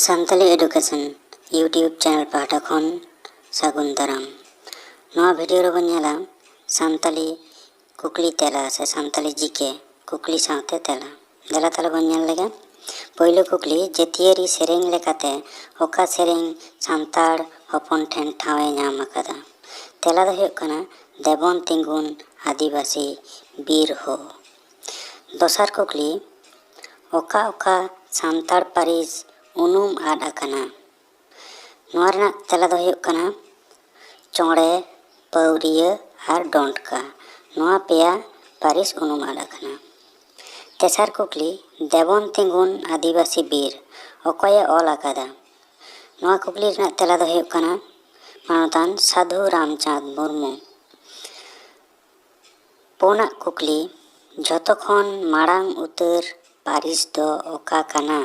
Santali education YouTube channel ᱯᱟᱦᱴᱟ ᱠᱷᱚᱱ ᱥᱟᱹᱜᱩᱱ ᱫᱟᱨᱟᱢ। ᱱᱚᱣᱟ ᱵᱷᱤᱰᱤᱭᱳ ᱨᱮᱵᱚᱱ ᱧᱮᱞᱟ ᱥᱟᱱᱛᱟᱞᱤ ᱠᱩᱠᱞᱤ ᱛᱮᱞᱟ ᱥᱮ ᱥᱟᱱᱛᱟᱞᱤ ᱡᱤᱠᱮ ᱠᱩᱠᱞᱤ ᱥᱟᱶᱛᱮ ᱛᱮᱞᱟ। ᱫᱮᱞᱟ ᱛᱟᱦᱞᱮ ᱵᱚᱱ ᱧᱮᱞ ᱞᱮᱜᱮ। ᱯᱳᱭᱞᱳ ᱠᱩᱠᱞᱤ, ᱡᱟᱹᱛᱤᱭᱟᱹᱨᱤ ᱥᱮᱨᱮᱧ ᱞᱮᱠᱟᱛᱮ ᱚᱠᱟ ᱥᱮᱨᱮᱧ ᱥᱟᱱᱛᱟᱲ ᱦᱚᱯᱚᱱ ᱴᱷᱮᱱ ᱴᱷᱟᱶ ᱮ ᱧᱟᱢ ᱟᱠᱟᱫᱟ? ᱛᱮᱞᱟ ᱫᱚ ᱦᱩᱭᱩᱜ ᱠᱟᱱᱟ ᱫᱮᱵᱚᱱ ᱛᱤᱸᱜᱩᱱ ᱟᱹᱫᱤᱵᱟᱹᱥᱤ ᱵᱤᱨ ᱦᱳ। ᱫᱚᱥᱟᱨ ᱠᱩᱠᱞᱤ, ᱚᱠᱟ ᱚᱠᱟ ᱥᱟᱱᱛᱟᱲ ᱯᱟᱹᱨᱤᱥ ᱩᱱᱩᱢ ᱟᱫ ᱟᱠᱟᱱᱟ? ᱱᱚᱣᱟ ᱨᱮᱱᱟᱜ ᱛᱮᱞᱟ ᱫᱚ ᱦᱩᱭᱩᱜ ᱠᱟᱱᱟ ᱪᱚᱬᱮ, ᱯᱟᱹᱣᱨᱤᱭᱟᱹ ᱟᱨ ᱰᱚᱸᱰᱠᱟ। ᱱᱚᱣᱟ ᱯᱮᱭᱟ ᱯᱟᱹᱨᱤᱥ ᱩᱱᱩᱢ ᱟᱫ ᱟᱠᱟᱱᱟ। ᱛᱮᱥᱟᱨ ᱠᱩᱠᱞᱤ, ᱫᱮᱵᱚᱱ ᱛᱤᱸᱜᱩᱱ ᱟᱹᱫᱤᱵᱟᱹᱥᱤ ᱵᱤᱨ ᱚᱠᱚᱭᱮ ᱚᱞ ᱟᱠᱟᱫᱟ? ᱱᱚᱣᱟ ᱠᱩᱠᱞᱤ ᱨᱮᱱᱟᱜ ᱛᱮᱞᱟ ᱫᱚ ᱦᱩᱭᱩᱜ ᱠᱟᱱᱟ ᱢᱟᱱᱚᱛᱟᱱ ᱥᱟᱹᱫᱷᱩ ᱨᱟᱢᱪᱟᱸᱫᱽ ᱢᱩᱨᱢᱩ। ᱯᱩᱱᱟᱜ ᱠᱩᱠᱞᱤ, ᱡᱷᱚᱛᱚ ᱠᱷᱚᱱ ᱢᱟᱲᱟᱝ ᱩᱛᱟᱹᱨ ᱯᱟᱹᱨᱤᱥ ᱫᱚ ᱚᱠᱟ ᱠᱟᱱᱟ?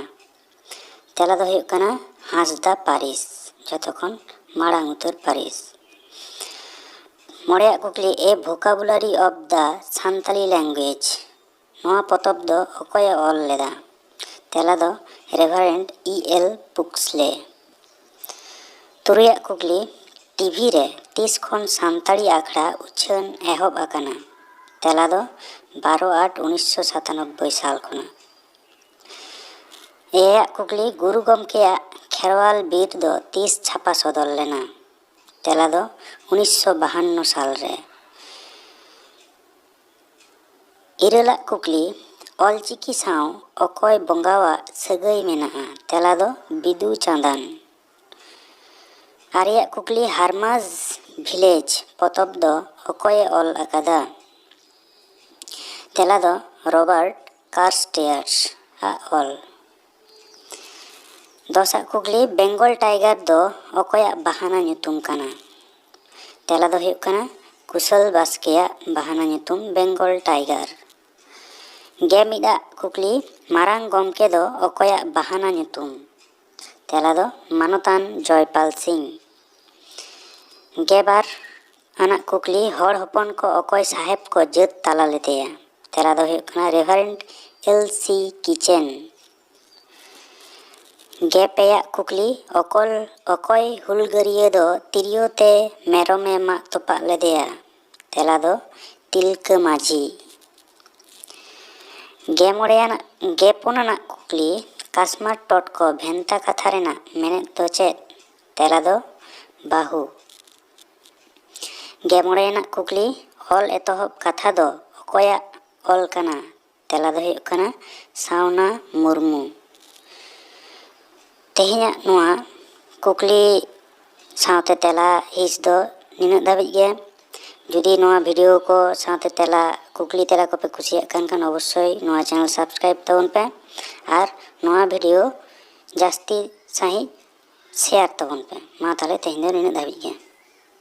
ᱛᱮᱞᱟ ᱫᱚ ᱦᱩᱭᱩᱜ ᱠᱟᱱᱟ ᱦᱟᱸᱥᱫᱟ ᱯᱟᱹᱨᱤᱥ, ᱡᱷᱚᱛᱚ ᱠᱷᱚᱱ ᱢᱟᱲᱟᱝ ᱩᱛᱟᱹᱨ ᱯᱟᱹᱨᱤᱥ। ᱢᱚᱬᱮᱭᱟᱜ ᱠᱩᱠᱞᱤ, ᱮ ᱵᱷᱳᱠᱟᱵᱩᱞᱟᱨᱤ ᱚᱯᱷ ᱫᱟ ᱥᱟᱱᱛᱟᱞᱤ ᱞᱮᱝᱜᱩᱭᱮᱡᱽ ᱱᱚᱣᱟ ᱯᱚᱛᱚᱵ ᱫᱚ ᱚᱠᱚᱭᱮ ᱚᱞ ᱞᱮᱫᱟ? ᱛᱮᱞᱟ ᱫᱚ ᱨᱮᱵᱷᱟᱨᱮᱱᱰ ᱤ.ᱮᱞ. ᱯᱩᱠᱥᱞᱮ। ᱛᱩᱨᱩᱭᱟᱜ ᱠᱩᱠᱞᱤ, ᱴᱤᱵᱷᱤ ᱨᱮ ᱛᱤᱥ ᱠᱷᱚᱱ ᱥᱟᱱᱛᱟᱲᱤ ᱟᱠᱷᱲᱟ ᱩᱪᱷᱟᱹᱱ ᱮᱦᱚᱵ ᱟᱠᱟᱱᱟ? ᱛᱮᱞᱟ ᱫᱚ 12/8/1997 ᱥᱟᱞ ᱠᱷᱚᱱᱟᱜ। ᱮᱭᱟᱭᱟᱜ ᱠᱩᱠᱞᱤ, ᱜᱩᱨᱩ ᱜᱚᱢᱠᱮᱭᱟᱜ ᱠᱷᱮᱨᱣᱟᱞ ᱵᱤᱨ ᱫᱚ ᱛᱤᱥ ᱪᱷᱟᱯᱟ ᱥᱚᱫᱚᱨ ᱞᱮᱱᱟ? ᱛᱮᱞᱟ ᱫᱚ 1952 ᱥᱟᱞ ᱨᱮ। ᱤᱨᱟᱹᱞᱟᱜ ᱠᱩᱠᱞᱤ, ᱚᱞᱪᱤᱠᱤ ᱥᱟᱶ ᱚᱠᱚᱭ ᱵᱚᱸᱜᱟᱣᱟᱜ ᱥᱟᱹᱜᱟᱹᱭ ᱢᱮᱱᱟᱜᱼᱟ? ᱛᱮᱞᱟ ᱫᱚ ᱵᱤᱫᱩ ᱪᱟᱸᱫᱟᱱ। ᱟᱨᱮᱭᱟᱜ ᱠᱩᱠᱞᱤ, ᱦᱟᱨᱢᱟᱥ ᱵᱷᱤᱞᱮᱡᱽ ᱯᱚᱛᱚᱵ ᱫᱚ ᱚᱠᱚᱭᱮ ᱚᱞ ᱟᱠᱟᱫᱟ? ᱛᱮᱞᱟ ᱫᱚ ᱨᱚᱵᱟᱨᱴ ᱠᱟᱨᱥᱴᱮᱭᱟᱨᱥ ᱟᱜ ᱚᱞ। ᱫᱚᱥᱟᱜ ᱠᱩᱠᱞᱤ, ᱵᱮᱝᱜᱚᱞ ᱴᱟᱭᱜᱟᱨ ᱫᱚ ᱚᱠᱚᱭᱟᱜ ᱵᱟᱦᱟᱱᱟ ᱧᱩᱛᱩᱢ ᱠᱟᱱᱟ? ᱛᱮᱞᱟ ᱫᱚ ᱦᱩᱭᱩᱜ ᱠᱟᱱᱟ ᱠᱩᱥᱚᱞ ᱵᱟᱥᱠᱮᱭᱟᱜ ᱵᱟᱦᱟᱱᱟ ᱧᱩᱛᱩᱢ ᱵᱮᱝᱜᱚᱞ ᱴᱟᱭᱜᱟᱨ। 11ᱟᱜ ᱠᱩᱠᱞᱤ, ᱢᱟᱨᱟᱝ ᱜᱚᱢᱠᱮ ᱫᱚ ᱚᱠᱚᱭᱟᱜ ᱵᱟᱦᱟᱱᱟ ᱧᱩᱛᱩᱢ? ᱛᱮᱞᱟ ᱫᱚ ᱢᱟᱱᱚᱛᱟᱱ ᱡᱚᱭᱯᱟᱞ ᱥᱤᱝ। 12 ᱟᱱᱟᱜ ᱠᱩᱠᱞᱤ, ᱦᱚᱲ ᱦᱚᱯᱚᱱ ᱠᱚ ᱚᱠᱚᱭ ᱥᱟᱦᱮᱵᱽ ᱠᱚ ᱡᱟᱹᱛ ᱛᱟᱞᱟ ᱞᱮᱫᱮᱭᱟ? ᱛᱮᱞᱟ ᱫᱚ ᱦᱩᱭᱩᱜ ᱠᱟᱱᱟ ᱨᱮᱵᱷᱟᱨᱮᱱᱰ L.C. ᱠᱤᱪᱮᱱ। 12ᱟᱜ ᱠᱩᱠᱞᱤ, ᱚᱠᱚᱭ ᱦᱩᱞᱜᱟᱹᱨᱤᱭᱟᱹ ᱫᱚ ᱛᱤᱨᱭᱳ ᱛᱮ ᱢᱮᱨᱚᱢᱮ ᱢᱟᱜ ᱛᱚᱯᱟᱜ ᱞᱮᱫᱮᱭᱟ? ᱛᱮᱞᱟ ᱫᱚ ᱛᱤᱞᱠᱟᱹ ᱢᱟᱹᱡᱷᱤ। 14 ᱟᱱᱟᱜ ᱠᱩᱠᱞᱤ, ᱠᱟᱥᱢᱟᱨ ᱴᱚᱴᱠᱚ ᱵᱷᱮᱱᱛᱟ ᱠᱟᱛᱷᱟ ᱨᱮᱱᱟᱜ ᱢᱮᱱᱮᱫ ᱫᱚ ᱪᱮᱫ? ᱛᱮᱞᱟ ᱫᱚ ᱵᱟᱹᱦᱩ। 15 ᱟᱱᱟᱜ ᱠᱩᱠᱞᱤ, ᱚᱞ ᱮᱛᱚᱦᱚᱵ ᱠᱟᱛᱷᱟ ᱫᱚ ᱚᱠᱚᱭᱟᱜ ᱚᱞ ᱠᱟᱱᱟ? ᱛᱮᱞᱟ ᱫᱚ ᱦᱩᱭᱩᱜ ᱠᱟᱱᱟ ᱥᱟᱣᱱᱟ ᱢᱩᱨᱢᱩ। ᱛᱮᱦᱮᱧᱟᱜ ᱱᱚᱣᱟ ᱠᱩᱠᱞᱤ ᱥᱟᱶᱛᱮ ᱛᱮᱞᱟ ᱦᱤᱸᱥ ᱫᱚ ᱱᱤᱱᱟᱹᱜ ᱫᱷᱟᱹᱵᱤᱡ ᱜᱮ। ᱡᱩᱫᱤ ᱱᱚᱣᱟ ᱵᱷᱤᱰᱤᱭᱳ ᱠᱚ ᱥᱟᱶᱛᱮ ᱛᱮᱞᱟ ᱠᱩᱠᱞᱤ ᱛᱮᱞᱟ ᱠᱚᱯᱮ ᱠᱩᱥᱤᱭᱟᱜ ᱠᱷᱟᱱ ᱚᱵᱚᱥᱥᱳᱭ ᱱᱚᱣᱟ ᱪᱮᱱᱮᱞ ᱥᱟᱵᱥᱠᱨᱟᱭᱤᱵ ᱛᱟᱵᱚᱱ ᱯᱮ ᱟᱨ ᱱᱚᱣᱟ ᱵᱷᱤᱰᱤᱭᱳ ᱡᱟᱹᱥᱛᱤ ᱥᱟᱺᱦᱤᱡ ᱥᱮᱭᱟᱨ ᱛᱟᱵᱚᱱ ᱯᱮ। ᱢᱟ ᱛᱟᱦᱞᱮ ᱛᱮᱦᱮᱧ ᱫᱚ ᱱᱤᱱᱟᱹᱜ ᱫᱷᱟᱹᱵᱤᱡ ᱜᱮ।